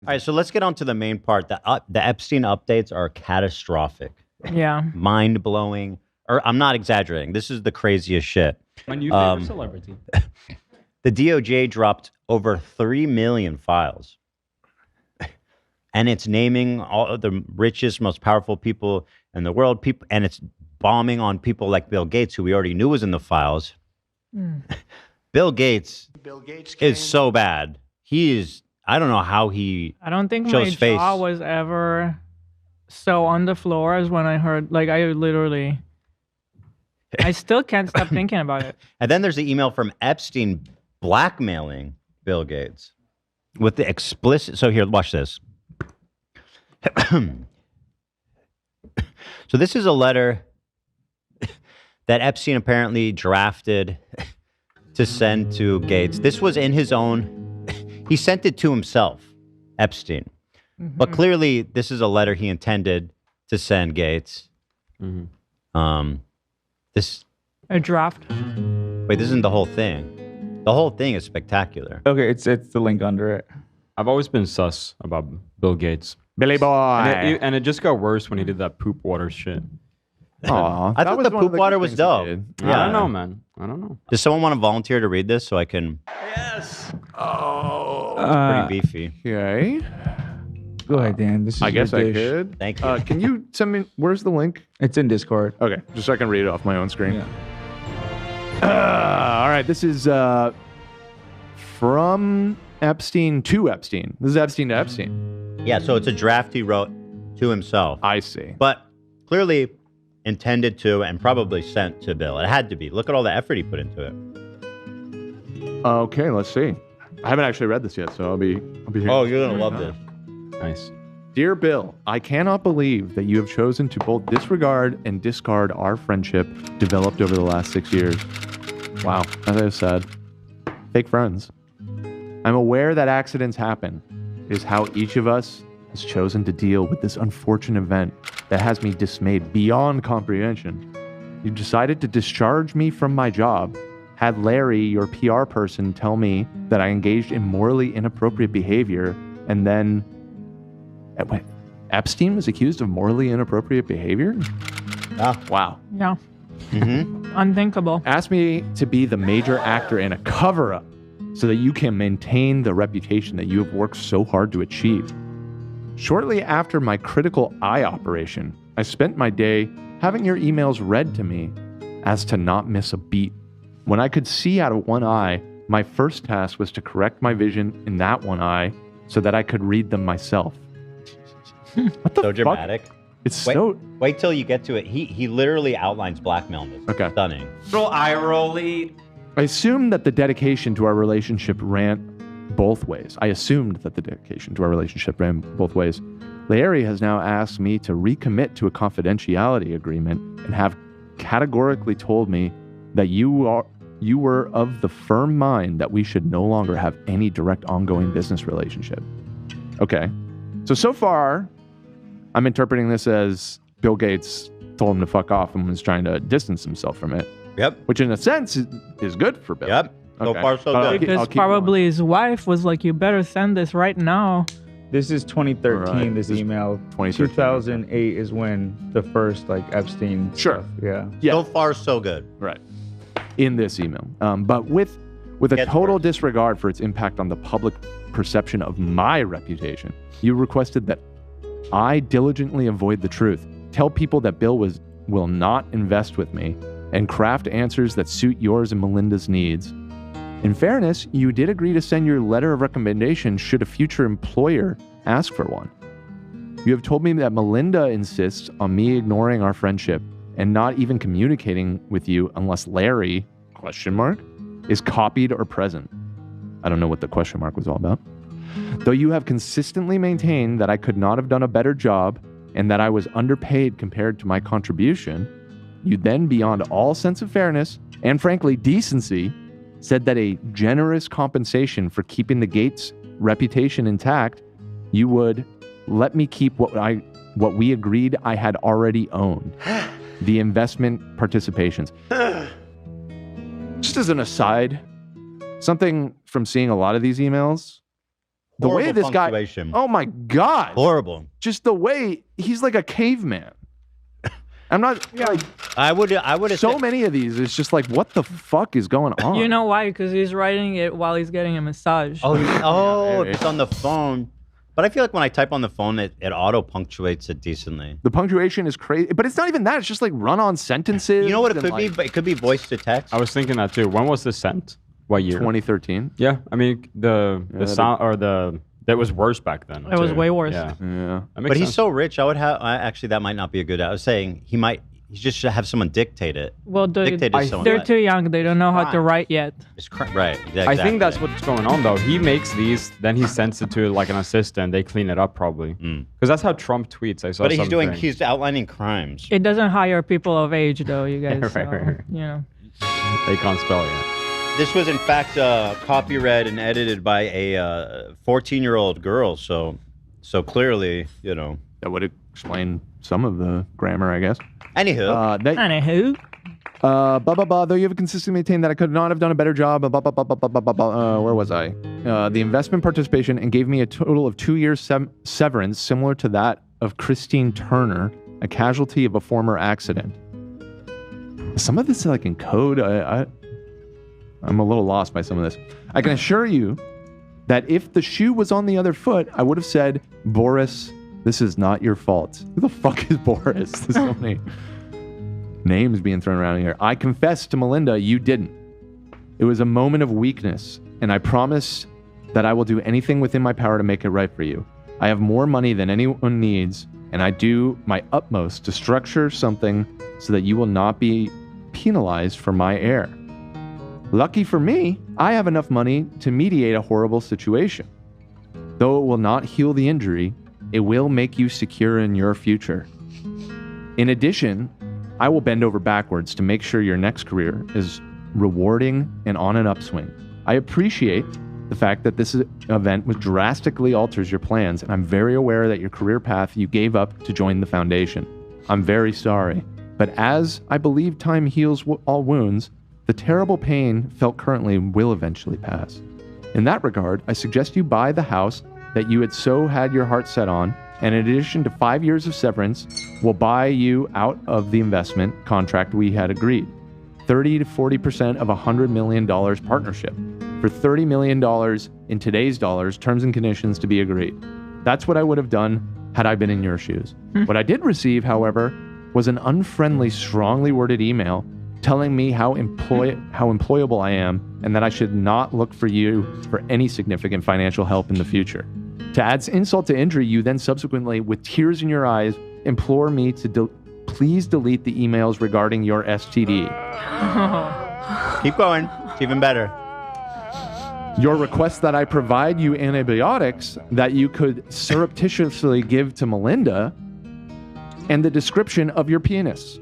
All right, so let's get on to the main part. The Epstein updates are catastrophic, Yeah. mind blowing. Or I'm not exaggerating. This is the craziest shit. My new favorite celebrity. The DOJ dropped over 3 million files, and it's naming all of the richest, most powerful people in the world. People, and it's bombing on people like Bill Gates, who we already knew was in the files. Bill Gates is so bad. He is. I don't know how he. I don't think my shows face. jaw was ever so on the floor as when I heard, like, I still can't stop thinking about it. And then there's the email from Epstein blackmailing Bill Gates with the explicit. So here, watch this. So this is a letter that Epstein apparently drafted to send to Gates. This was in his own. He sent it to himself, Epstein. But clearly, this is a letter he intended to send Gates. This. A draft. Wait, this isn't the whole thing. The whole thing is spectacular. Okay, it's the link under it. I've always been sus about Bill Gates. Billy boy. And it just got worse when he did that poop water shit. Aw, I thought the poop water was dope. I don't know, man. I don't know. Does someone want to volunteer to read this so I can? Yes. Oh. It's pretty beefy. Okay. Go ahead, Dan. This is I guess your I dish. could. Thank you. Can you send me? Where's the link? It's in Discord. Okay, just so I can read it off my own screen. Yeah. All right, this is from Epstein to Epstein. This is Epstein to Epstein. Yeah, so it's a draft he wrote to himself, I see. but clearly intended to and probably sent to Bill. It had to be. Look at all the effort he put into it. Okay, let's see. I haven't actually read this yet, so I'll be here. Oh, you're gonna love this. Nice. Dear Bill, I cannot believe that you have chosen to both disregard and discard our friendship developed over the last 6 years. Wow, that is sad. Fake friends. I'm aware that accidents happen. It is how each of us has chosen to deal with this unfortunate event that has me dismayed beyond comprehension. You decided to discharge me from my job, had Larry, your PR person, tell me that I engaged in morally inappropriate behavior, and then Epstein was accused of morally inappropriate behavior? Wow. Yeah. Unthinkable. Asked me to be the major actor in a cover-up so that you can maintain the reputation that you have worked so hard to achieve. Shortly after my critical eye operation, I spent my day having your emails read to me as to not miss a beat. When I could see out of one eye, my first task was to correct my vision in that one eye so that I could read them myself. What the So fuck? dramatic. It's Wait, so... wait till you get to it. He literally outlines blackmail in this. Okay. Stunning. Little eye rolly. I assumed that the dedication to our relationship ran both ways. Larry has now asked me to recommit to a confidentiality agreement and have categorically told me that you were of the firm mind that we should no longer have any direct ongoing business relationship. Okay. So far, I'm interpreting this as Bill Gates told him to fuck off and was trying to distance himself from it. Yep. Which in a sense is good for Bill. Yep. So Okay. far, so But good. Because probably his wife was like, you better send this right now. This is 2013, Right. this This is email. 2013. 2008 is when the first, Epstein Sure. stuff. Yeah. Yeah. So far, so good. Right. In this email. But with a Gets total worse. disregard for its impact on the public perception of my reputation, you requested that I diligently avoid the truth, tell people that Bill will not invest with me, and craft answers that suit yours and Melinda's needs. In fairness, you did agree to send your letter of recommendation should a future employer ask for one. You have told me that Melinda insists on me ignoring our friendship and not even communicating with you unless Larry, ? Is copied or present. I don't know what the question mark was all about. Though you have consistently maintained that I could not have done a better job and that I was underpaid compared to my contribution, you then, beyond all sense of fairness and frankly decency, said that a generous compensation for keeping the Gates reputation intact, you would let me keep what we agreed I had already owned, the investment participations. Just as an aside, something from seeing a lot of these emails, the way Horrible this guy, punctuation. oh my God, Horrible. just the way he's like a caveman. I'm not like I would so many of these. It's just like, what the fuck is going on? You know why? Because he's writing it while he's getting a massage. Oh, it's on the phone. But I feel like when I type on the phone, it auto punctuates it decently. The punctuation is crazy, but it's not even that. It's just like run-on sentences. You know what it and, could be? like, It could be voice to text. I was thinking that too. When was this sent? What year? 2013. Yeah, I mean the sound or that was worse back then. It was too. way worse. Yeah, Yeah. that makes But he's sense. so rich. Actually, that might not be a good. I was saying he just should have someone dictate it. Well, Dictate to someone. they're too young. They don't know how to write yet. Right. Yeah, I think that's exactly. what's going on though. He makes these, then he sends it to like an assistant. They clean it up probably, because that's how Trump tweets. I saw. But something. he's outlining crimes. It doesn't hire people of age, though, you guys. Right, so, right. you know. They can't spell yet. This was in fact copyread and edited by a 14-year-old girl. So clearly, That would explain some of the grammar, I guess. Anywho, Anywho. Blah, blah, blah. Though you have consistently maintained that I could not have done a better job. Blah, blah, blah, blah, blah, blah, blah. Where was I? The investment participation and gave me a total of 2 years severance, similar to that of Christine Turner, a casualty of a former accident. Some of this is like in code. I'm a little lost by some of this. I can assure you that if the shoe was on the other foot, I would have said, Boris, this is not your fault. Who the fuck is Boris? There's so many names being thrown around here. I confess to Melinda, you didn't. It was a moment of weakness, and I promise that I will do anything within my power to make it right for you. I have more money than anyone needs, and I do my utmost to structure something so that you will not be penalized for my error. Lucky for me, I have enough money to mediate a horrible situation. Though it will not heal the injury, it will make you secure in your future. In addition, I will bend over backwards to make sure your next career is rewarding and on an upswing. I appreciate the fact that this event drastically alters your plans, and I'm very aware that your career path you gave up to join the foundation. I'm very sorry, but as I believe time heals all wounds, the terrible pain felt currently will eventually pass. In that regard, I suggest you buy the house that you had so had your heart set on, and in addition to 5 years of severance, will buy you out of the investment contract we had agreed. 30 to 40% of $100 million partnership. For $30 million in today's dollars, terms and conditions to be agreed. That's what I would have done had I been in your shoes. What I did receive, however, was an unfriendly, strongly worded email telling me how employable I am and that I should not look for you for any significant financial help in the future. To add insult to injury, you then subsequently, with tears in your eyes, implore me to please delete the emails regarding your STD. keep going. It's even better. Your request that I provide you antibiotics that you could surreptitiously give to Melinda, and the description of your penis.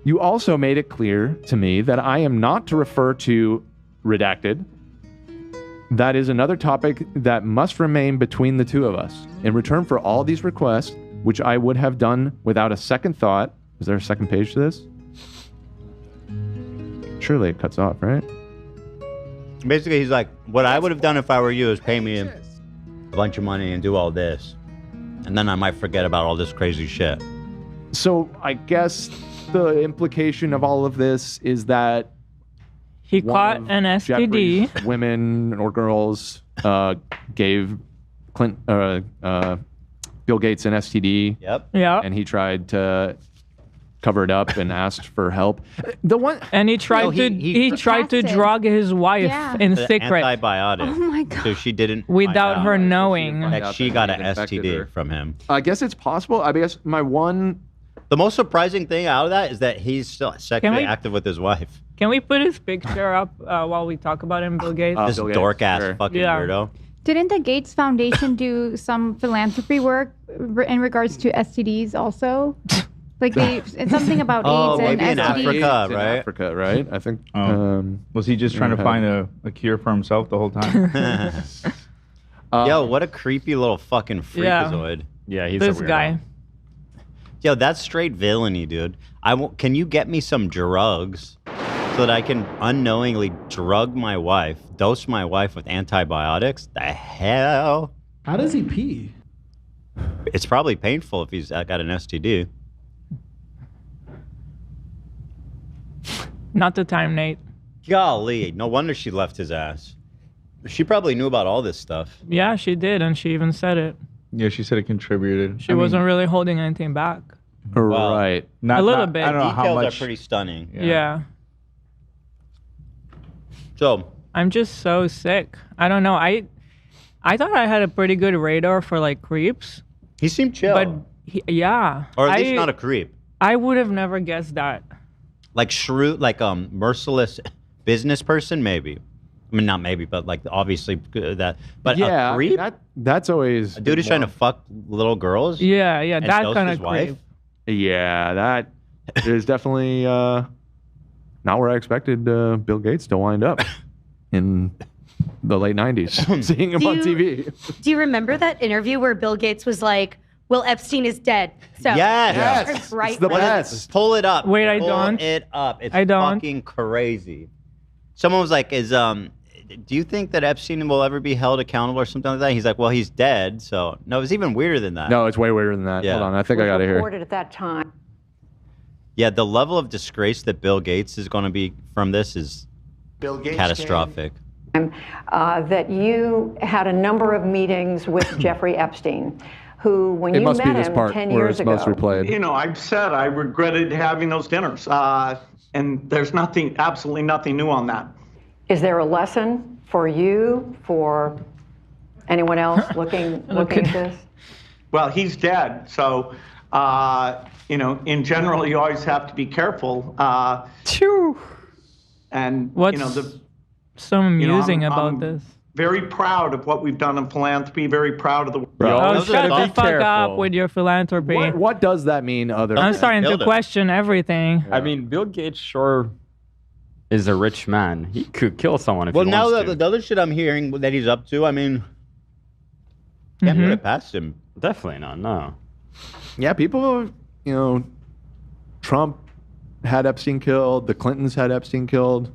You also made it clear to me that I am not to refer to redacted. That is another topic that must remain between the two of us. In return for all these requests, which I would have done without a second thought. Is there a second page to this? Surely it cuts off, right? Basically, he's like, what I would have done if I were you is pay me a bunch of money and do all this. And then I might forget about all this crazy shit. So I guess the implication of all of this is that He one caught of an STD. Jeffrey's women or girls gave Bill Gates an STD. Yep. Yeah. And he tried to cover it up and asked for help. The one And he tried he tried to Protected. drug his wife Yeah. in The secret antibiotic. Oh my God. So she didn't without find her out knowing. that she got an he infected her. STD from him. I guess it's possible. I guess my one. The most surprising thing out of that is that he's still sexually we- active with his wife. Can we put his picture up while we talk about him, Bill Gates? This Bill Gates, dork ass sure. fucking Yeah. weirdo. Didn't the Gates Foundation do some philanthropy work in regards to STDs also? Like it's something about Oh, AIDS and maybe in STDs. Africa. AIDS in right? Africa, right? I think. Was he just trying to yeah. find a cure for himself the whole time? Yo, what a creepy little fucking freakazoid. Yeah, he's This a weirdo. guy. Yo, that's straight villainy, dude. Can you get me some drugs? so that I can unknowingly drug my wife, dose my wife with antibiotics? The hell? How does he pee? It's probably painful if he's got an STD. Not the time, Nate. Golly, no wonder she left his ass. She probably knew about all this stuff. Yeah, she did, and she even said it. Yeah, she said it contributed. She wasn't really holding anything back. Right. A little bit. I don't know how Details much. are pretty stunning. Yeah. So I'm just so sick. I don't know. I thought I had a pretty good radar for like creeps, he seemed chill, but yeah. or at least not a creep. I would have never guessed that. Like shrewd, like merciless business person, maybe. I mean, not maybe, but like obviously that. But Yeah, a creep, that's always a dude who's trying to fuck little girls. Yeah, and that dose kind his of wife. creep. Yeah, that is definitely not where I expected Bill Gates to wind up in the late 90s, seeing him on TV. Do you remember that interview where Bill Gates was like, "Well, Epstein is dead." So Yes. right. It's the right. best. Pull it up. Wait, I Pull don't. it up. It's I don't. fucking crazy. Someone was like, do you think that Epstein will ever be held accountable or something like that? He's like, well, he's dead. So no, it was even weirder than that. No, it's way weirder than that. Yeah. Hold on, I think I got it here. Reported at that time. Yeah, the level of disgrace that Bill Gates is going to be from this is catastrophic. That you had a number of meetings with Jeffrey Epstein, who, when It you must be met this him part 10 where years it's most ago, replayed. You know, I've said I regretted having those dinners, and there's absolutely nothing new on that. is there a lesson for you, for anyone else looking at this? Well, he's dead, so you know, in general, you always have to be careful. And What's you know, so amusing I'm about this? very proud of what we've done in philanthropy. Very proud of the. Oh, Those shut gotta the be fuck up careful. with your philanthropy. What does that mean other I'm than starting to Killed it. question everything. I mean, Bill Gates sure is a rich man. He could kill someone if Well, he now wants to. the other shit I'm hearing that he's up to, I mean, can't put it past him. Definitely not. No. Yeah, people, you know, Trump had Epstein killed, the Clintons had Epstein killed.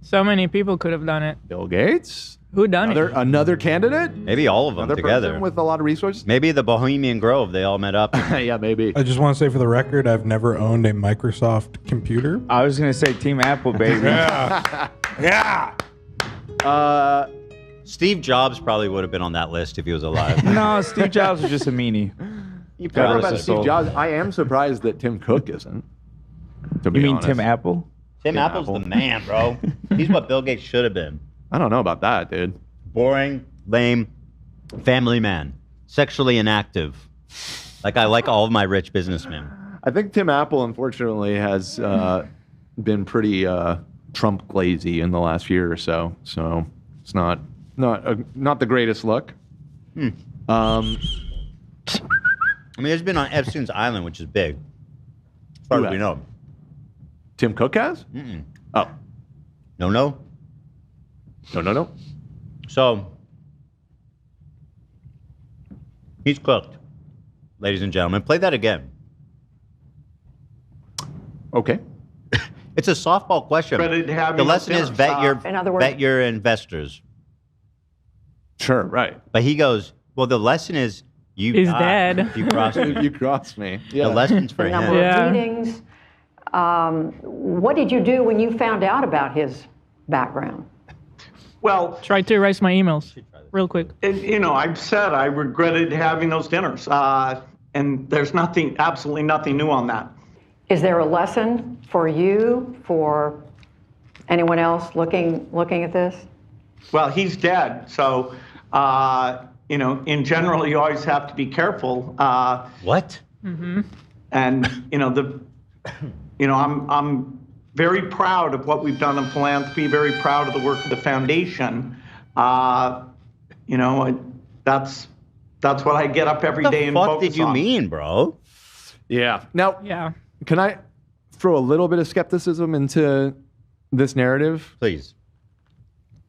So many people could have done it. Bill Gates? Who done Another candidate? Maybe all of them Another together. person with a lot of resources? Maybe the Bohemian Grove, they all met up. Yeah, maybe. I just want to say for the record, I've never owned a Microsoft computer. I was gonna say Team Apple, baby. Yeah. Yeah. Steve Jobs probably would have been on that list if he was alive. No, Steve Jobs was just a meanie. You I don't know probably about said Steve so. Jobs. I am surprised that Tim Cook isn't. To be You mean honest. Tim Apple? Tim Apple's the man, bro. He's what Bill Gates should have been. I don't know about that, dude. Boring, lame, family man, sexually inactive. Like I like all of my rich businessmen. I think Tim Apple, unfortunately, has been pretty Trump glazy in the last year or so. So it's not the greatest look. I mean, he's been on Epstein's Island, which is big. As far as we know. Tim Cook has? Mm-mm. Oh. No. No. So, he's cooked, ladies and gentlemen. Play that again. Okay. It's a softball question. Regretted having The those lesson is dinners. In other words- vet your investors. Sure, right. But he goes, well, the lesson is you He's die dead. if you cross me. You crossed me. The Yeah. lesson's for The him. number Yeah. of meetings. What did you do when you found out about his background? Well, Try to erase my emails real quick. you know, I've said I regretted having those dinners, and there's absolutely nothing new on that. Is there a lesson for you, for anyone else looking at this? Well, he's dead, so you know, in general, you always have to be careful. What? And you know, I'm very proud of what we've done in philanthropy. Very proud of the work of the foundation. You know, that's what I get up every What day the and fuck focus did you on. mean, bro? Yeah. Now, Yeah. can I throw a little bit of skepticism into this narrative? Please.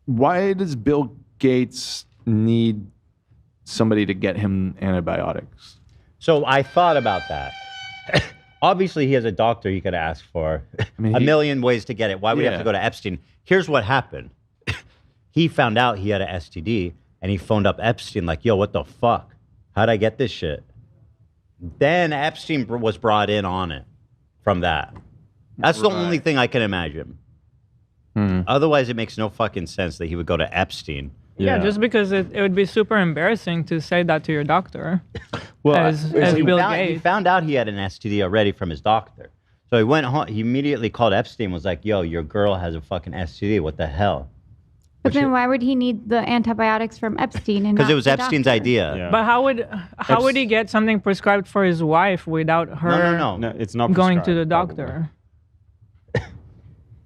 Why does Bill Gates need somebody to get him antibiotics? So I thought about that. Obviously, he has a doctor he could ask for. A million ways to get it. Why would he have to go to Epstein? Here's what happened. He found out he had an STD, and he phoned up Epstein like, yo, what the fuck? How'd I get this shit? Then Epstein was brought in on it from that. That's the only thing I can imagine. Otherwise, it makes no fucking sense that he would go to Epstein. Yeah, just because it would be super embarrassing to say that to your doctor. Well, as Bill Gates. he found out he had an STD already from his doctor. So he went home. He immediately called Epstein, was like, yo, your girl has a fucking STD. What the hell? But then why would he need the antibiotics from Epstein? Because it was Epstein's idea. Yeah. But how would he get something prescribed for his wife without her No, it's not going to the prescribed, doctor?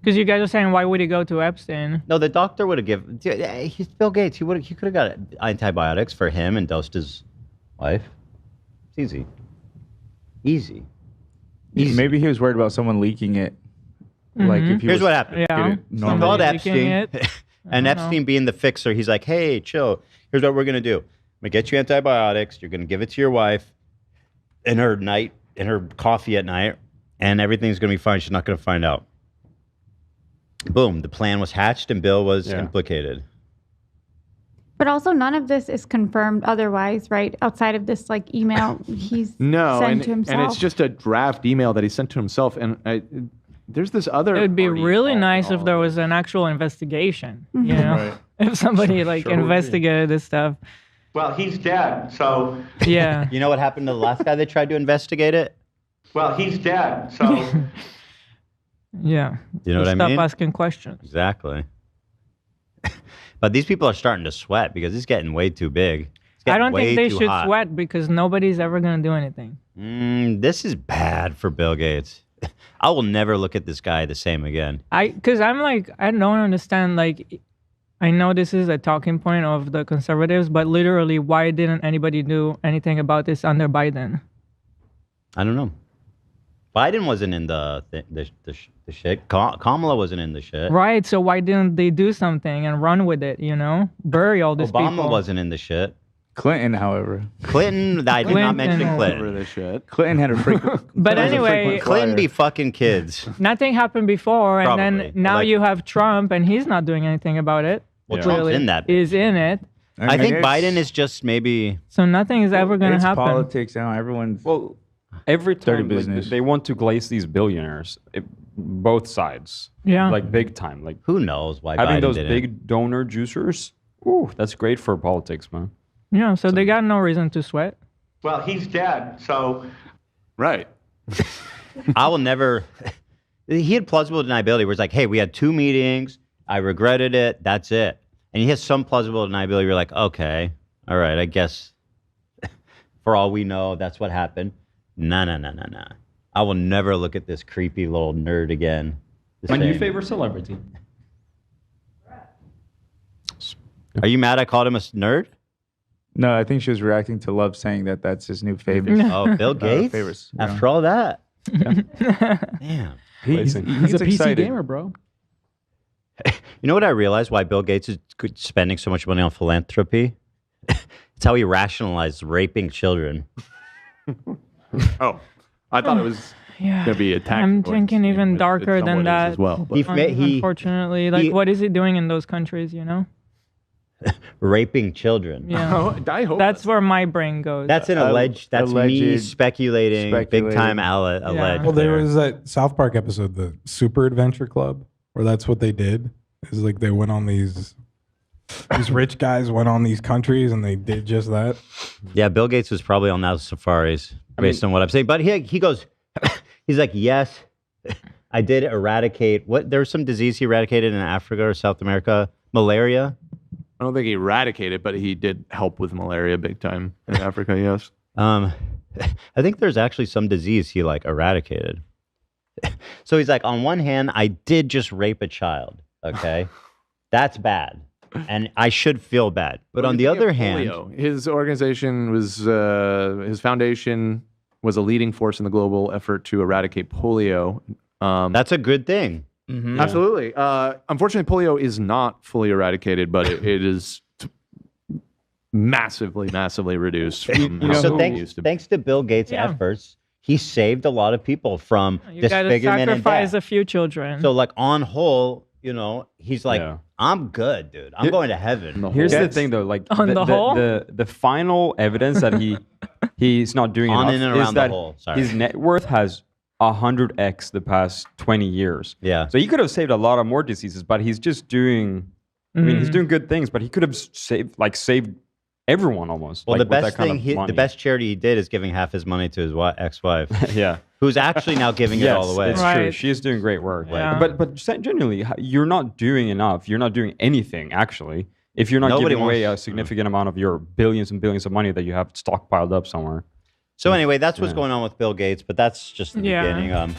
Because you guys are saying, why would he go to Epstein? No, the doctor would have given. He's Bill Gates. He could have got antibiotics for him and dosed his wife. It's easy. Easy. Maybe he was worried about someone leaking it. Like if he Here's was, what happened. Yeah. He called Epstein, it. and Epstein being the fixer, he's like, hey, chill. Here's what we're going to do. I'm going to get you antibiotics. You're going to give it to your wife in her coffee at night, and everything's going to be fine. She's not going to find out. Boom. The plan was hatched, and Bill was implicated. But also, none of this is confirmed otherwise, right? Outside of this like email he's sent to himself. And it's just a draft email that he sent to himself. And there's this other. It would be really nice if there was an actual investigation. You know, if somebody investigated this stuff. Well, he's dead, so. Yeah. You know what happened to the last guy that tried to investigate it? Well, he's dead, so. Yeah. You know what I mean? Stop asking questions. Exactly. But these people are starting to sweat because it's getting way too big. I don't think they should sweat because nobody's ever going to do anything. This is bad for Bill Gates. I will never look at this guy the same again. Because I'm like, I don't understand. Like, I know this is a talking point of the conservatives, but literally, why didn't anybody do anything about this under Biden? I don't know. Biden wasn't in the shit. Kamala wasn't in the shit. Right. So why didn't they do something and run with it? You know, bury all these people. Obama wasn't in the shit. Clinton, however. Clinton, I did not mention Clinton. Clinton had a freak. But anyway, Clinton be fucking kids. Nothing happened before, and Probably. then now Like- you have Trump, and he's not doing anything about it. Well, Trump's in that. Is in it. I think Biden is just maybe. So nothing is ever going to It's happen. politics now. Everyone's. Well, every Dirty time business. they want to glaze these billionaires, both sides. Yeah. Like big time. Like Who knows why having Biden those didn't. big donor juicers. Ooh, that's great for politics, man. Yeah. So they got no reason to sweat. Well, he's dead, so. Right. I will never. He had plausible deniability where it's like, hey, we had 2 meetings. I regretted it. That's it. And he has some plausible deniability. You're like, okay, all right, I guess for all we know, that's what happened. No. I will never look at this creepy little nerd again. My new favorite celebrity. Are you mad I called him a nerd? No, I think she was reacting to Love saying that that's his new favorite. Oh, Bill Gates? favorites, After all that? Damn. He's a PC excited. gamer, bro. You know what I realized why Bill Gates is spending so much money on philanthropy? It's how he rationalized raping children. Oh, I thought it was Yeah. going to be attacked. I'm thinking even darker than that. as well. But Unfortunately, like, what is he doing in those countries? You know? Raping children. Yeah. I hope That's where my brain goes. That's an alleged. That's me alleged- speculating. Big time alleged. Well, there was that South Park episode, the Super Adventure Club, where that's what they did. Is like they went on these rich guys went on these countries and they did just that. Yeah, Bill Gates was probably on those safaris based on what I'm saying. But he goes, he's like, yes, I did eradicate. What? There was some disease he eradicated in Africa or South America, malaria. I don't think he eradicated, but he did help with malaria big time in Africa. Yes. I think there's actually some disease he like eradicated. So he's like, on one hand, I did just rape a child. Okay, that's bad, and I should feel bad. But on the other hand, polio. His organization was his foundation was a leading force in the global effort to eradicate polio. That's a good thing. Mm-hmm. Absolutely. Unfortunately, polio is not fully eradicated, but it is massively reduced. From how so it used to be. thanks to Bill Gates' efforts, he saved a lot of people from You gotta disfigurement and sacrifice death. a few children. So like on whole, he's like, I'm good, dude. I'm going to heaven. Here's the thing, though. Like On the whole? the final evidence that he's not doing On enough in and is around the that hole. Sorry. his net worth has 100x the past 20 years. Yeah. So he could have saved a lot of more diseases, but he's just doing. I mean, he's doing good things, but he could have saved everyone almost. Well, like, the with best that kind thing, of the money. best charity he did is giving half his money to his ex-wife. Yeah. Who's actually now giving it all away. It's true. Right. She is doing great work. Yeah. But genuinely, you're not doing enough. You're not doing anything, actually, if you're not Nobody giving away a wants- significant amount of your billions and billions of money that you have stockpiled up somewhere. So anyway, that's what's going on with Bill Gates, but that's just the Yeah. beginning.